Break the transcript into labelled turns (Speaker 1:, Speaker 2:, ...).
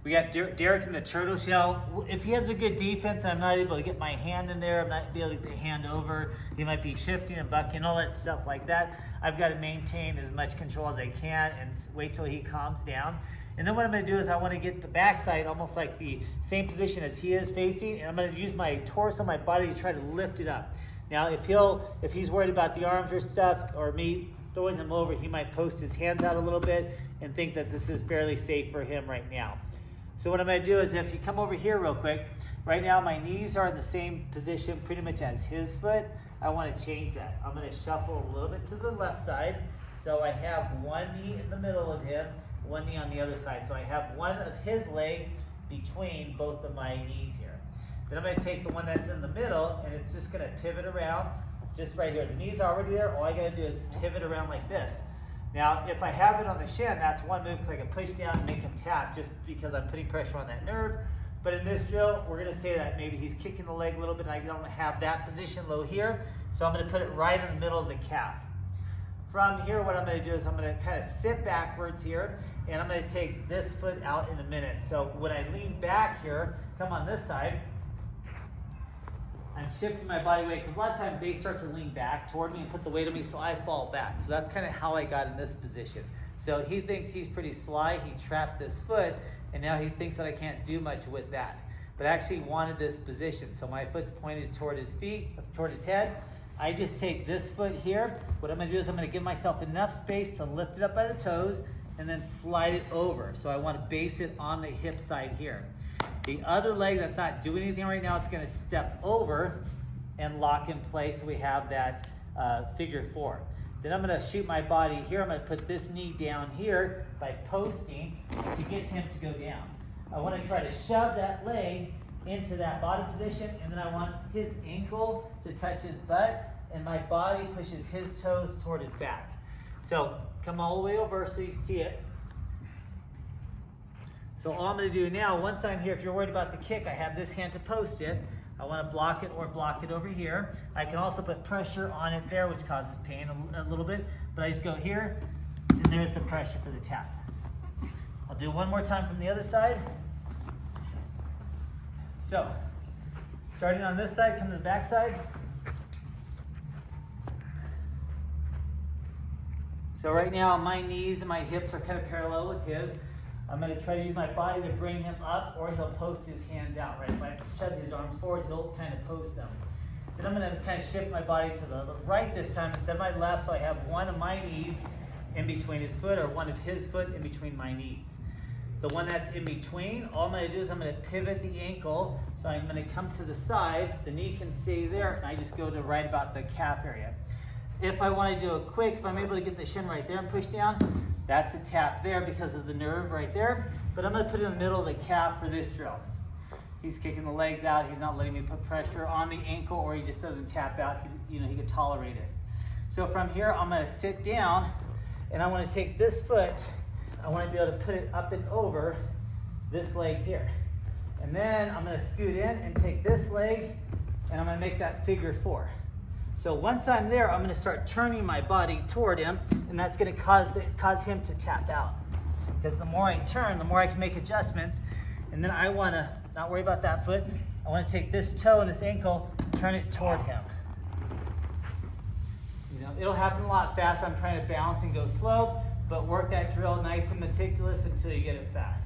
Speaker 1: We got Derek in the turtle shell. If he has a good defense and I'm not able to get my hand in there, I'm not able to get the hand over, he might be shifting and bucking, all that stuff like that. I've got to maintain as much control as I can and wait till he calms down. And then what I'm going to do is I want to get the backside almost like the same position as he is facing, and I'm going to use my torso, my body to try to lift it up. Now, if he's worried about the arms or stuff, or me throwing him over, he might post his hands out a little bit and think that this is fairly safe for him right now. So what I'm going to do is, if you come over here real quick, right now my knees are in the same position pretty much as his foot. I want to change that. I'm going to shuffle a little bit to the left side. So I have one knee in the middle of him, one knee on the other side. So I have one of his legs between both of my knees here. Then I'm going to take the one that's in the middle, and it's just going to pivot around just right here. The knee's already there. All I got to do is pivot around like this. Now, if I have it on the shin, that's one move because I can push down and make him tap just because I'm putting pressure on that nerve. But in this drill, we're going to say that maybe he's kicking the leg a little bit and I don't have that position low here. So I'm going to put it right in the middle of the calf. From here, what I'm going to do is I'm going to kind of sit backwards here, and I'm going to take this foot out in a minute. So when I lean back here, come on this side, I'm shifting my body weight because a lot of times they start to lean back toward me and put the weight on me, so I fall back. So that's kind of how I got in this position. So he thinks he's pretty sly. He trapped this foot, and now he thinks that I can't do much with that. But I actually wanted this position. So my foot's pointed toward his feet, toward his head. I just take this foot here. What I'm going to do is I'm going to give myself enough space to lift it up by the toes and then slide it over. So I want to base it on the hip side here. The other leg that's not doing anything right now, it's going to step over and lock in place. So we have that figure-4. Then I'm going to shoot my body here. I'm going to put this knee down here by posting to get him to go down. I want to try to shove that leg into that bottom position, and then I want his ankle to touch his butt, and my body pushes his toes toward his back. So come all the way over so you can see it. So all I'm going to do now, once I'm here, if you're worried about the kick, I have this hand to post it. I want to block it or block it over here. I can also put pressure on it there, which causes pain a little bit, but I just go here, and there's the pressure for the tap. I'll do one more time from the other side. So, starting on this side, come to the back side. So right now, my knees and my hips are kind of parallel with his. I'm going to try to use my body to bring him up, or he'll post his hands out, right? If I shove his arms forward, he'll kind of post them. Then I'm going to kind of shift my body to the right this time instead of my left, so I have one of my knees in between his foot, or one of his foot in between my knees. The one that's in between, all I'm going to do is I'm going to pivot the ankle, so I'm going to come to the side, the knee can stay there, and I just go to right about the calf area. If I want to do it quick, if I'm able to get the shin right there and push down, that's a tap there because of the nerve right there. But I'm going to put it in the middle of the calf for this drill. He's kicking the legs out. He's not letting me put pressure on the ankle, or he just doesn't tap out. He can tolerate it. So from here, I'm going to sit down, and I want to take this foot. I want to be able to put it up and over this leg here. And then I'm going to scoot in and take this leg, and I'm going to make that figure-4. So once I'm there, I'm going to start turning my body toward him, and that's going to cause him to tap out. Because the more I turn, the more I can make adjustments. And then I want to not worry about that foot. I want to take this toe and this ankle, turn it toward him. It'll happen a lot faster. I'm trying to balance and go slow, but work that drill nice and meticulous until you get it fast.